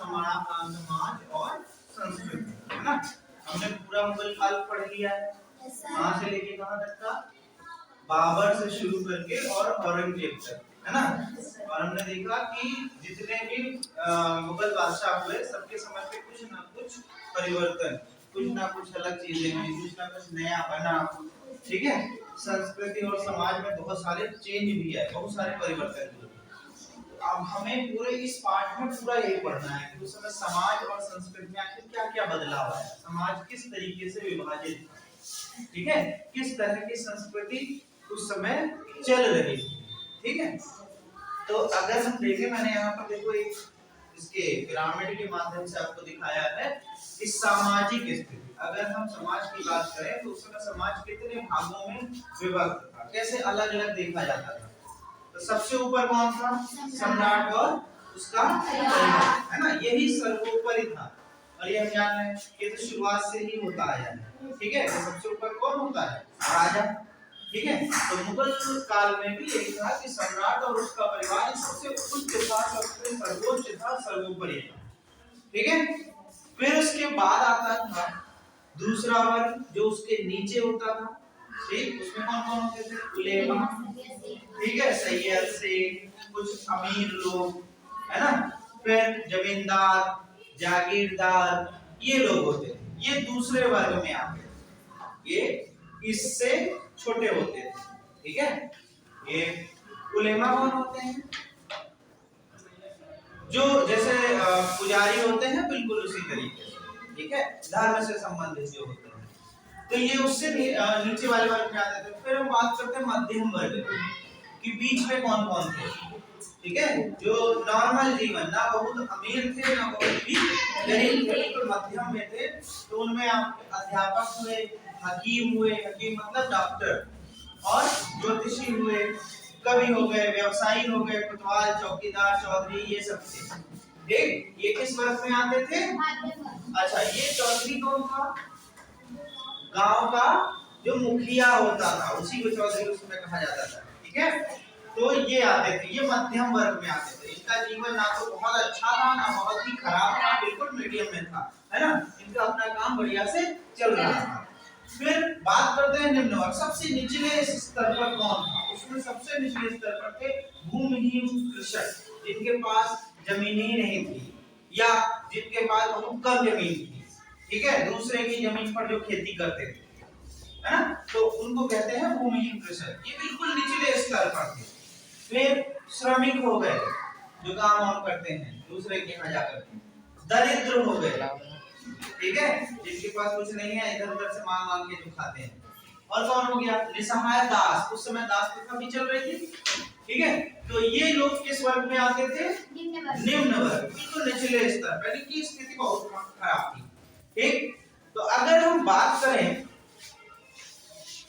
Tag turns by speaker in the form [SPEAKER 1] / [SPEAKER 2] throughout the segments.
[SPEAKER 1] समाज और संस्कृति, है ना। हमने पूरा मुगल काल पढ़ लिया है, कहाँ से लेके कहाँ तक का, बाबर से शुरू करके और औरंगजेब तक, है ना। और हमने देखा कि जितने भी मुगल बादशाह हुए सबके समय पे कुछ ना कुछ परिवर्तन, कुछ ना कुछ अलग चीजें हुई, कुछ ना कुछ नया बना, ठीक है। संस्कृति और समाज में बहुत सारे चेंज भी है, बहुत सारे परिवर्तन हुए। अब हमें पूरे इस पार्ट में पूरा यही पढ़ना है कि उस समय समाज और संस्कृति में आखिर क्या क्या बदलाव आया, समाज किस तरीके से विभाजित था, ठीक है, किस तरह की संस्कृति उस समय चल रही थी, ठीक है। तो अगर हम देखें, मैंने यहाँ पर देखो एक इसके पिरामिड के माध्यम से आपको दिखाया है इस सामाजिक स्थिति। अगर हम समाज की बात करें तो उस समय समाज कितने भागों में विभक्त था, कैसे अलग अलग देखा जाता था। तो सबसे ऊपर कौन था, सम्राट और उसका परिवार, है ना, यही सर्वोपरि था। और ये हम जान रहे हैं ये तो शुरुआत से ही होता आया है, ठीक है। तो सबसे ऊपर कौन होता है, राजा, ठीक है। तो मुगल काल में भी यही था कि सम्राट और उसका परिवार सबसे उच्च था, सबसे सर्वोच्च था, सर्वोपरि था, ठीक है। फिर उसके बाद आता था दूसरा वर्ग जो उसके नीचे होता था, ठीक। उसमें कौन कौन होते थे, उलेमा, ठीक है, सैयद से कुछ अमीर लोग, है ना। फिर जमींदार, जागीरदार, ये लोग होते थे, ये दूसरे वर्ग में आते थे, ये इससे छोटे होते थे, ठीक है। ये उलेमा कौन होते हैं, जो जैसे पुजारी होते हैं, बिल्कुल उसी तरीके से, ठीक है, धर्म से संबंधित जो होते हैं। तो ये उससे भी नीचे वाले वर्ग में आते थे। फिर हम बात करते हैं मध्यम वर्ग की, बीच में कौन कौन थे, ठीक है, जो नॉर्मल जीवन, ना बहुत अमीर थे ना बहुत भी गरीब थे, बिल्कुल मध्यम में थे। तो उनमें अध्यापक हुए, हकीम हुए, हकीम मतलब डॉक्टर, और ज्योतिषी हुए, कवि हो गए, व्यवसायी हो गए, कोतवाल, चौकीदार, चौधरी, ये सब थे, ठीक। ये किस वर्ग में आते थे, अच्छा। ये चौधरी कौन था, गांव का जो मुखिया होता था उसी को चौधरी उस समय कहा जाता था, ठीक है। तो ये आते थे, ये मध्यम वर्ग में आते थे। इनका जीवन ना तो बहुत अच्छा था ना बहुत ही खराब था, बिल्कुल मीडियम में था, है ना। इनका अपना काम बढ़िया से चल रहा था। फिर बात करते हैं निम्न वर्ग, सबसे निचले स्तर पर कौन था, उसमें सबसे निचले स्तर पर थे भूमिहीन कृषक, जिनके पास जमीन ही नहीं थी या जिनके पास बहुत कम जमीन थी, ठीक है, दूसरे की जमीन पर जो खेती करते थे, है ना। तो उनको कहते हैं भूमिहीन कृषक, ये बिल्कुल निचले स्तर पर थे। फिर श्रमिक हो गए, जो काम वाम करते हैं दूसरे के यहाँ जाकर के। दरिद्र हो गए, ठीक है, जिनके पास कुछ नहीं है, इधर उधर से मांग मांग के जो खाते हैं। और कौन हो गया, निसहाय दास, उस समय दास प्रथा भी चल रही थी, ठीक है। तो ये लोग किस वर्ग में आते थे, निम्न वर्ग, बिल्कुल निचले स्तर पर, इनकी स्थिति बहुत खराब थी, ठीक। तो अगर हम बात करें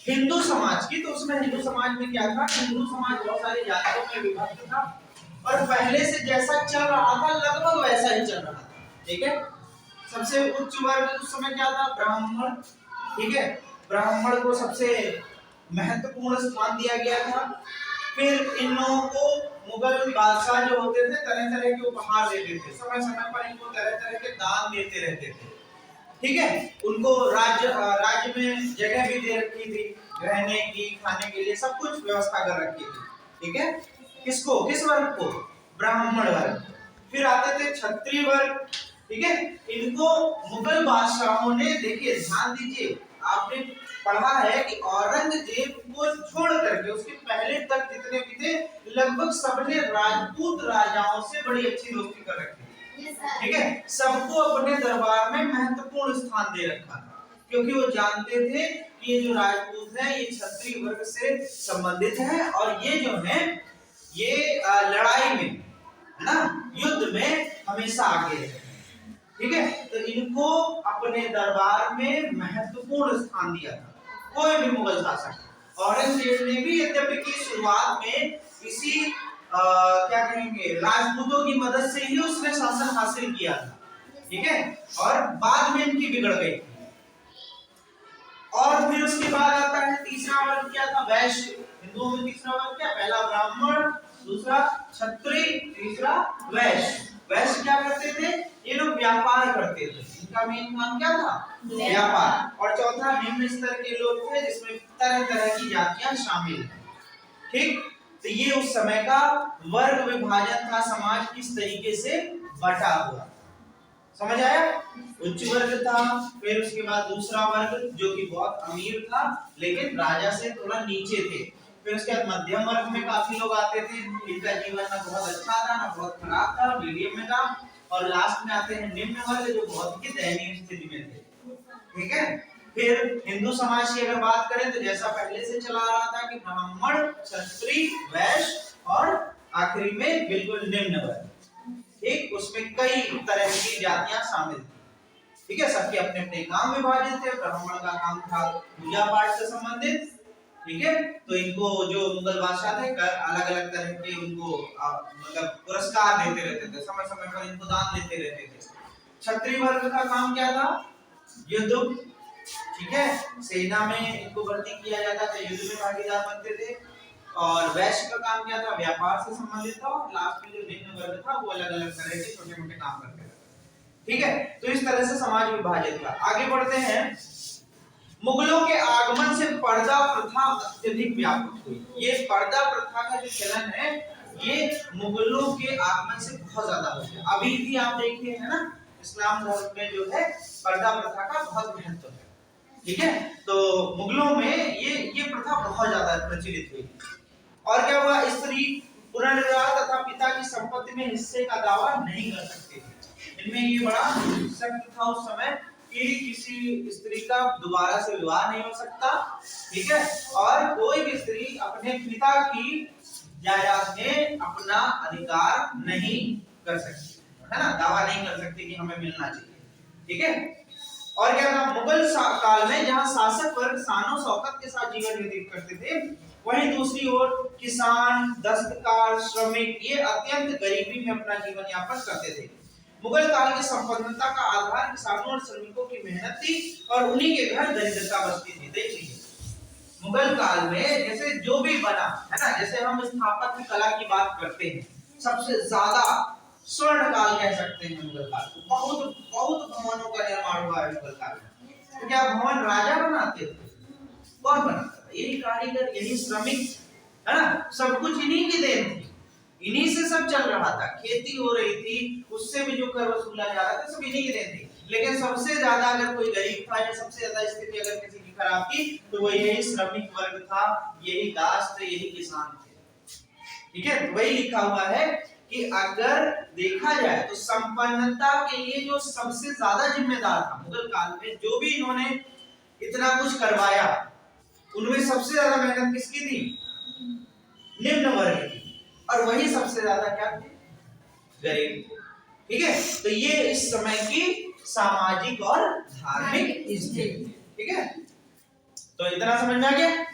[SPEAKER 1] हिंदू समाज की, तो उसमें हिंदू समाज में क्या था, हिंदू समाज बहुत सारी जातियों में विभक्त था, और पहले से जैसा चल रहा था लगभग वैसा ही चल रहा था, ठीक है। सबसे उच्च वर्ग उस समय क्या था, ब्राह्मण, ठीक है, ब्राह्मण को सबसे महत्वपूर्ण स्थान दिया गया था। फिर इन लोगों को मुगल बादशाह जो होते थे तरह तरह के उपहार देते थे, समय समय पर इनको तरह तरह के दान देते रहते थे, ठीक है। उनको राज्य में जगह भी दे रखी थी, रहने की, खाने के लिए सब कुछ व्यवस्था कर रखी थी, ठीक है। किसको, किस वर्ग को, ब्राह्मण वर्ग। फिर आते थे क्षत्रिय वर्ग, ठीक है। इनको मुगल बादशाहों ने, देखिए ध्यान दीजिए, आपने पढ़ा है कि औरंगजेब को छोड़ करके उसके पहले तक जितने भी थे लगभग सबने राजपूत राजाओं से बड़ी अच्छी दोस्ती कर रखी थी, ठीक है। सबको अपने दरबार में महत्वपूर्ण स्थान दे रखा था, क्योंकि वो जानते थे कि ये जो राजपूत है ये क्षत्रिय वर्ग से संबंधित है, और ये जो है ये लड़ाई में, है ना, युद्ध में हमेशा आगे रहे, ठीक है। तो इनको अपने दरबार में महत्वपूर्ण स्थान दिया था कोई भी मुगल शासक। औरंगजेब ने भी यद्यपि की शुरुआत में इसी क्या कहेंगे राजपूतों की मदद से ही उसने शासन हासिल किया था, ठीक है, और बाद में इनकी बिगड़ गई। और फिर उसके बाद आता है तीसरा वर्ग, क्या था, वैश्य। हिंदुओं में तीसरा वर्ग क्या, पहला ब्राह्मण, दूसरा क्षत्रिय, तीसरा वैश्य। वैश्य क्या करते थे, ये व्यापार करते थे, इनका मेन काम क्या था? व्यापार। और चौथा निम्न स्तर के लोग थे जिसमें तरह तरह की जातियां शामिल हैं। ठीक, तो ये उस समय का वर्ग विभाजन था, समाज किस तरीके से बटा हुआ, समझ आया? उच्च वर्ग था, फिर उसके बाद दूसरा वर्ग जो कि बहुत अमीर था लेकिन राजा से थोड़ा नीचे थे, फिर उसके बाद मध्यम वर्ग में काफी लोग आते थे, इनका जीवन ना बहुत अच्छा था ना बहुत खराब था, मीडियम में था, और लास्ट में आते हैं निम्न वर्ग जो बहुत ही दयनीय स्थिति में थे। ठीक है, फिर हिंदू समाज की अगर बात करें तो जैसा पहले से चला आ रहा था कि ब्राह्मण, क्षत्रिय, वैश्य और आखिरी में बिल्कुल निम्न वर्ग। ठीक, उसमें कई तरह की जातियां शामिल थी। ठीक है, सबके अपने अपने काम विभाजित थे। ब्राह्मण का काम था पूजा पाठ से संबंधित। ठीक है, तो इनको जो मुगल बादशाह थे अलग अलग तरह के उनको मतलब पुरस्कार देते रहते थे, समय समय पर इनको दान देते रहते थे। क्षत्रिय वर्ग का काम क्या था? युद्ध। ठीक है, सेना में इनको भर्ती किया जाता था, युद्ध में भागीदार बनते थे। और वैश्य का काम क्या था? व्यापार से संबंधित था। और लास्ट में जो निम्न वर्ग था वो अलग अलग तरह के छोटे मोटे काम करते थे। ठीक है, तो इस तरह से समाज विभाजित था। आगे बढ़ते हैं। मुगलों के आगमन से पर्दा प्रथा अत्यधिक व्यापक हुई। ये पर्दा प्रथा का जो चलन है ये मुगलों के आगमन से बहुत ज्यादा हो गया। अभी भी आप देखिए है ना, इस्लाम धर्म में जो है पर्दा प्रथा का बहुत महत्व है। ठीक है, तो मुगलों में ये प्रथा बहुत ज्यादा प्रचलित हुई। और क्या हुआ? स्त्री पुनर्विवाह तथा पिता की संपत्ति में हिस्से का दावा नहीं कर सकती थी। इनमें ये बड़ा सख्त था उस समय कि किसी स्त्री का दोबारा से विवाह नहीं हो सकता। ठीक है, और कोई भी स्त्री अपने पिता की जायदाद में अपना अधिकार नहीं कर सकती, है ना, दावा नहीं कर सकती कि हमें मिलना चाहिए। ठीक है, और क्या था? मुगल काल में जहां शासक वर्ग शानो शौकत के साथ जीवन व्यतीत करते थे, वहीं दूसरी ओर किसान, दस्तकार, श्रमिक ये अत्यंत गरीबी में अपना जीवन यापन करते थे। मुगल काल की संपन्नता का आधार किसानों और श्रमिकों की मेहनत थी और उन्हीं के घर दरिद्रता बसती थी। देखिए मुगल काल में जैसे जो भी बना है ना, जैसे हम स्थापत्य कला की बात करते हैं, सबसे ज्यादा स्वर्ण काल कह सकते हैं मुगल काल को। बहुत बहुत भवनों का निर्माण हुआ है मुगल काल में। तो क्या भवन राजा बनाते थे? कौन बनाता था? यही कारीगर, यही श्रमिक, है ना, सब कुछ इन्हीं की देन थी, इन्हीं से सब चल रहा था। खेती हो रही थी, उससे भी जो कर वसूला जा रहा था सब इन्हीं की देन थी। लेकिन सबसे ज्यादा अगर कोई गरीब था या सबसे ज्यादा स्थिति अगर किसी की खराब थी तो वो यही श्रमिक वर्ग था, यही दास थे, यही किसान थे। ठीक है, तो वही लिखा हुआ है कि अगर देखा जाए तो संपन्नता के लिए जो सबसे ज्यादा जिम्मेदार था मुगल काल में, जो भी इन्होंने इतना कुछ करवाया, उनमें सबसे ज्यादा मेहनत किसकी थी? निम्न वर्ग की। और वही सबसे ज्यादा क्या थे? गरीब। ठीक है, तो ये इस समय की सामाजिक और धार्मिक स्थिति। ठीक है, तो इतना समझ में आ गया।